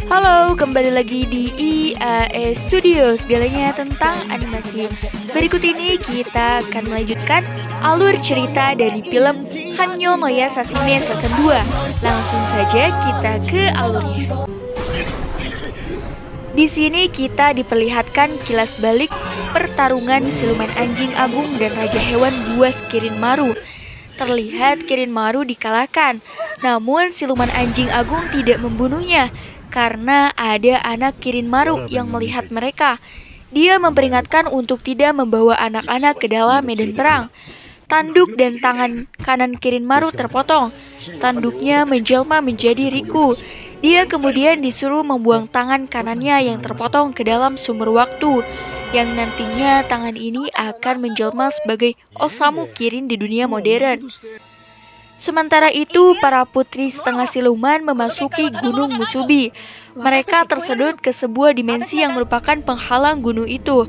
Halo, kembali lagi di IAE Studio, segalanya tentang animasi. Berikut ini kita akan melanjutkan alur cerita dari film Hanyo no Yasashime Season 2. Langsung saja kita ke alurnya. Di sini kita diperlihatkan kilas balik pertarungan siluman anjing agung dan raja hewan buas Kirinmaru. Terlihat Kirinmaru dikalahkan, namun siluman anjing agung tidak membunuhnya karena ada anak Kirinmaru yang melihat mereka. Dia memperingatkan untuk tidak membawa anak-anak ke dalam medan perang. Tanduk dan tangan kanan Kirinmaru terpotong. Tanduknya menjelma menjadi Riku. Dia kemudian disuruh membuang tangan kanannya yang terpotong ke dalam sumber waktu, yang nantinya tangan ini akan menjelma sebagai Osamu Kirin di dunia modern. Sementara itu, para putri setengah siluman memasuki Gunung Musubi. Mereka tersedot ke sebuah dimensi yang merupakan penghalang gunung itu.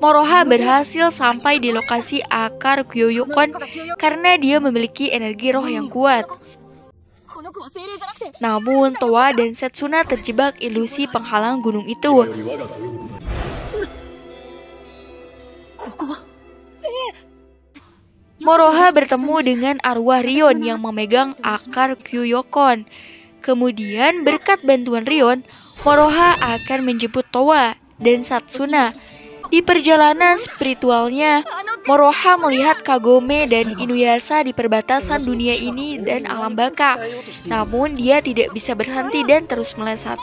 Moroha berhasil sampai di lokasi akar Kyoyokon karena dia memiliki energi roh yang kuat. Namun, Towa dan Setsuna terjebak ilusi penghalang gunung itu. Moroha bertemu dengan arwah Rion yang memegang akar Kyoyokon. Kemudian, berkat bantuan Rion, Moroha akan menjemput Towa dan Setsuna. Di perjalanan spiritualnya, Moroha melihat Kagome dan Inuyasha di perbatasan dunia ini dan alam baka. Namun dia tidak bisa berhenti dan terus melesat.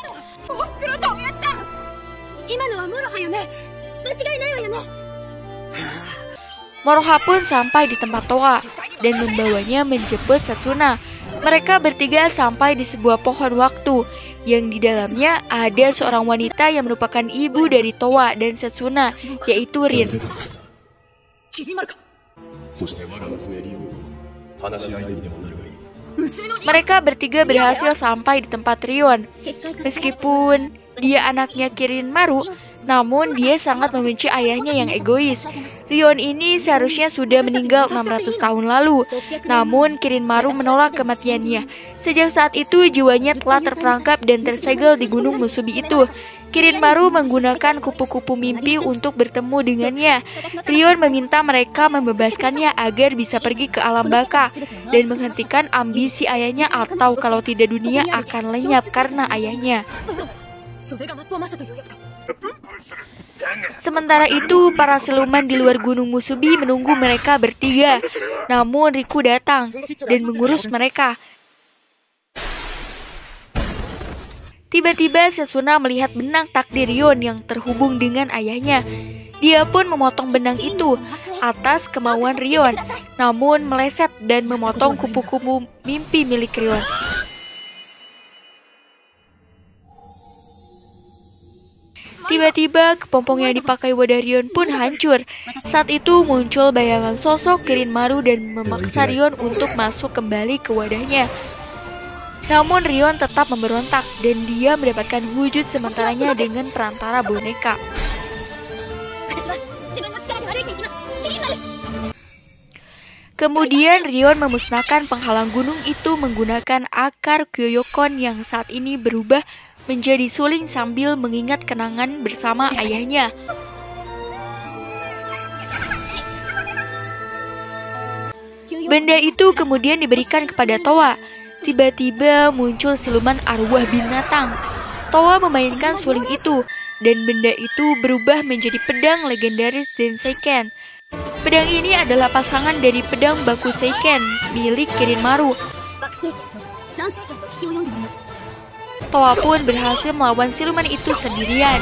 Moroha pun sampai di tempat Towa dan membawanya menjemput Setsuna. Mereka bertiga sampai di sebuah pohon waktu yang di dalamnya ada seorang wanita yang merupakan ibu dari Towa dan Setsuna, yaitu Rin. Mereka bertiga berhasil sampai di tempat Rion. Meskipun dia anaknya Kirinmaru, namun dia sangat membenci ayahnya yang egois. Rion ini seharusnya sudah meninggal 600 tahun lalu, namun Kirinmaru menolak kematiannya. Sejak saat itu jiwanya telah terperangkap dan tersegel di Gunung Musubi itu. Kirinmaru menggunakan kupu-kupu mimpi untuk bertemu dengannya. Rion meminta mereka membebaskannya agar bisa pergi ke alam baka dan menghentikan ambisi ayahnya, atau kalau tidak dunia akan lenyap karena ayahnya. Sementara itu, para siluman di luar Gunung Musubi menunggu mereka bertiga. Namun Riku datang dan mengurus mereka. Tiba-tiba Setsuna melihat benang takdir Rion yang terhubung dengan ayahnya. Dia pun memotong benang itu atas kemauan Rion, namun meleset dan memotong kupu-kupu mimpi milik Rion. Tiba-tiba kepompong yang dipakai wadah Rion pun hancur. Saat itu muncul bayangan sosok Kirinmaru dan memaksa Rion untuk masuk kembali ke wadahnya. Namun Rion tetap memberontak dan dia mendapatkan wujud sementaranya dengan perantara boneka. Kemudian Rion memusnahkan penghalang gunung itu menggunakan akar Kyoyokon yang saat ini berubah menjadi suling sambil mengingat kenangan bersama ayahnya. Benda itu kemudian diberikan kepada Towa. Tiba-tiba muncul siluman arwah binatang. Towa memainkan suling itu, dan benda itu berubah menjadi pedang legendaris Denseiken. Pedang ini adalah pasangan dari pedang Bakuseiken milik Kirinmaru. Towa pun berhasil melawan siluman itu sendirian.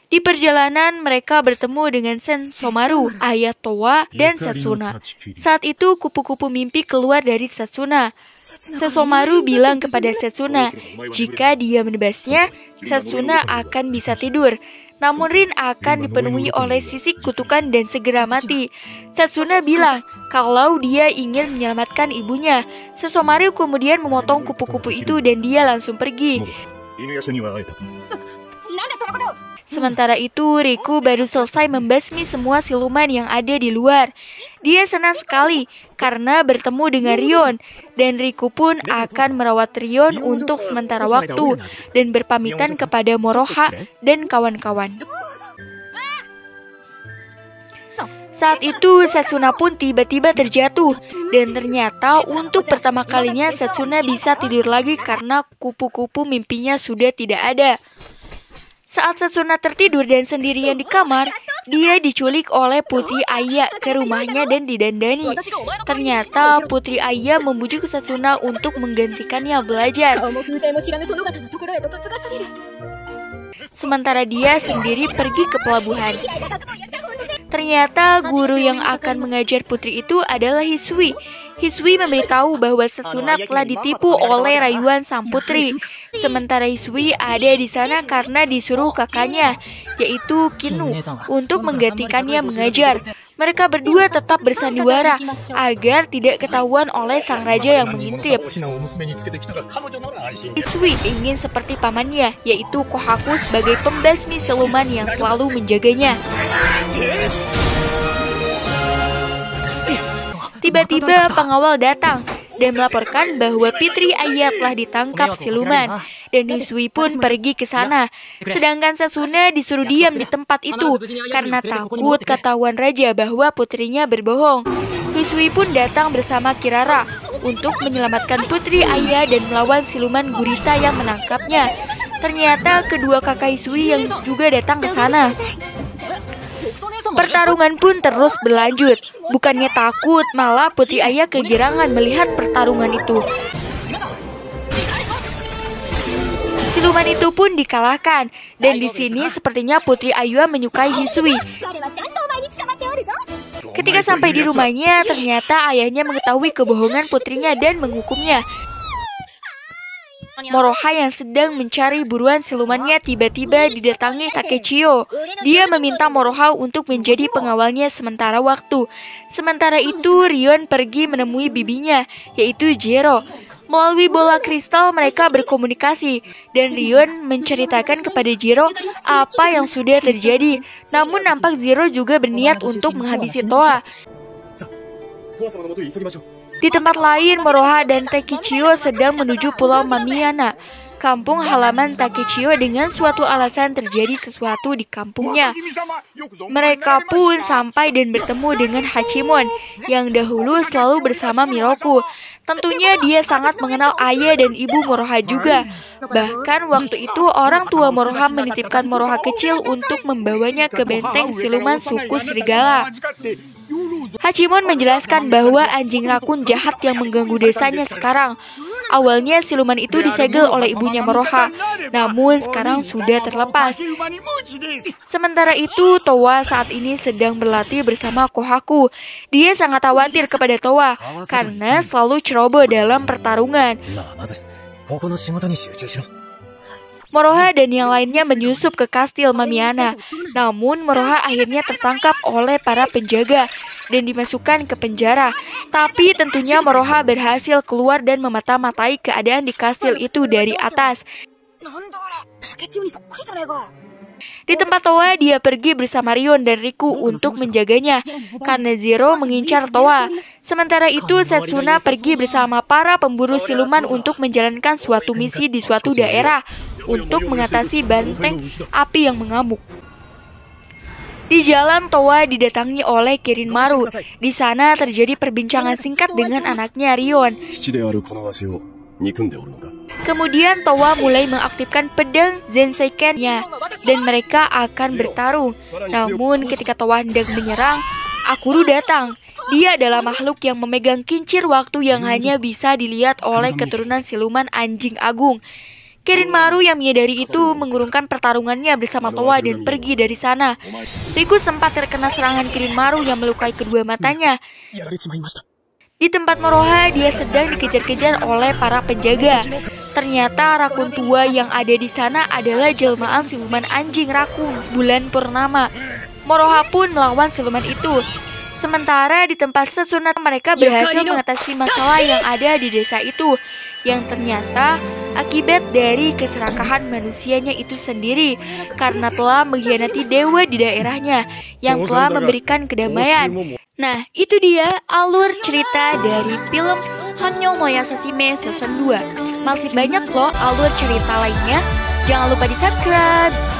Di perjalanan mereka bertemu dengan Sensomaru, ayah Towa dan Setsuna. Saat itu kupu-kupu mimpi keluar dari Setsuna. Sensomaru bilang kepada Setsuna, jika dia menebasnya, Setsuna akan bisa tidur. Namun Rin akan dipenuhi oleh sisik kutukan dan segera mati. Setsuna bilang kalau dia ingin menyelamatkan ibunya. Sensomaru kemudian memotong kupu-kupu itu dan dia langsung pergi. Sementara itu, Riku baru selesai membasmi semua siluman yang ada di luar. Dia senang sekali karena bertemu dengan Rion, dan Riku pun akan merawat Rion untuk sementara waktu dan berpamitan kepada Moroha dan kawan-kawan. Saat itu, Setsuna pun tiba-tiba terjatuh, dan ternyata untuk pertama kalinya Setsuna bisa tidur lagi karena kupu-kupu mimpinya sudah tidak ada. Saat Setsuna tertidur dan sendirian di kamar, dia diculik oleh Putri Aya ke rumahnya dan didandani. Ternyata Putri Aya membujuk Setsuna untuk menggantikannya belajar. Sementara dia sendiri pergi ke pelabuhan. Ternyata guru yang akan mengajar putri itu adalah Hisui. Hisui memberitahu bahwa Setsuna telah ditipu oleh rayuan sang putri. Sementara Hisui ada di sana karena disuruh kakaknya, yaitu Kinu, untuk menggantikannya mengajar. Mereka berdua tetap bersandiwara agar tidak ketahuan oleh sang raja yang mengintip. Hisui ingin seperti pamannya, yaitu Kohaku sebagai pembasmi siluman yang selalu menjaganya. Tiba-tiba pengawal datang dan melaporkan bahwa Putri Aya telah ditangkap siluman, dan Hisui pun pergi ke sana. Sedangkan Setsuna disuruh diam di tempat itu karena takut ketahuan raja bahwa putrinya berbohong. Hisui pun datang bersama Kirara untuk menyelamatkan Putri Aya dan melawan siluman gurita yang menangkapnya. Ternyata kedua kakak Hisui yang juga datang ke sana. Pertarungan pun terus berlanjut. Bukannya takut, malah Putri Aya kegirangan melihat pertarungan itu. Siluman itu pun dikalahkan, dan di sini sepertinya Putri Aya menyukai Hisui. Ketika sampai di rumahnya, ternyata ayahnya mengetahui kebohongan putrinya dan menghukumnya. Moroha yang sedang mencari buruan silumannya tiba-tiba didatangi Takechio. Dia meminta Moroha untuk menjadi pengawalnya sementara waktu. Sementara itu, Rion pergi menemui bibinya, yaitu Jero. Melalui bola kristal mereka berkomunikasi, dan Rion menceritakan kepada Jero apa yang sudah terjadi. Namun nampak Jero juga berniat untuk menghabisi Toa. Di tempat lain, Moroha dan Takechio sedang menuju Pulau Mamiana, kampung halaman Takechio, dengan suatu alasan terjadi sesuatu di kampungnya. Mereka pun sampai dan bertemu dengan Hachimon, yang dahulu selalu bersama Miroku. Tentunya dia sangat mengenal ayah dan ibu Moroha juga. Bahkan waktu itu orang tua Moroha menitipkan Moroha kecil untuk membawanya ke benteng siluman suku serigala. Hachimon menjelaskan bahwa anjing rakun jahat yang mengganggu desanya sekarang. Awalnya siluman itu disegel oleh ibunya Moroha, namun sekarang sudah terlepas. Sementara itu, Towa saat ini sedang berlatih bersama Kohaku. Dia sangat khawatir kepada Towa karena selalu ceroboh dalam pertarungan. Moroha dan yang lainnya menyusup ke kastil Mamiana. Namun Moroha akhirnya tertangkap oleh para penjaga dan dimasukkan ke penjara. Tapi tentunya Moroha berhasil keluar dan memata-matai keadaan di kastil itu dari atas. Di tempat Towa, dia pergi bersama Rion dan Riku untuk menjaganya karena Zero mengincar Towa. Sementara itu, Setsuna pergi bersama para pemburu siluman untuk menjalankan suatu misi di suatu daerah untuk mengatasi banteng api yang mengamuk. Di jalan, Towa didatangi oleh Kirin Maru. Di sana terjadi perbincangan singkat dengan anaknya Rion. Kemudian Towa mulai mengaktifkan pedang Zenseiken-nya dan mereka akan bertarung. Namun ketika Towa hendak menyerang, Akuru datang. Dia adalah makhluk yang memegang kincir waktu yang hanya bisa dilihat oleh keturunan siluman anjing agung. Kirin Maru yang menyadari itu mengurungkan pertarungannya bersama Towa dan pergi dari sana. Riku sempat terkena serangan Kirin Maru yang melukai kedua matanya. Di tempat Moroha, dia sedang dikejar-kejar oleh para penjaga. Ternyata rakun tua yang ada di sana adalah jelmaan siluman anjing rakun bulan purnama. Moroha pun melawan siluman itu. Sementara di tempat sesunat mereka berhasil mengatasi masalah yang ada di desa itu, yang ternyata akibat dari keserakahan manusianya itu sendiri karena telah mengkhianati dewa di daerahnya yang telah memberikan kedamaian. Nah, itu dia alur cerita dari film Hanyo no Yasashime Season 2. Masih banyak loh alur cerita lainnya. Jangan lupa di subscribe.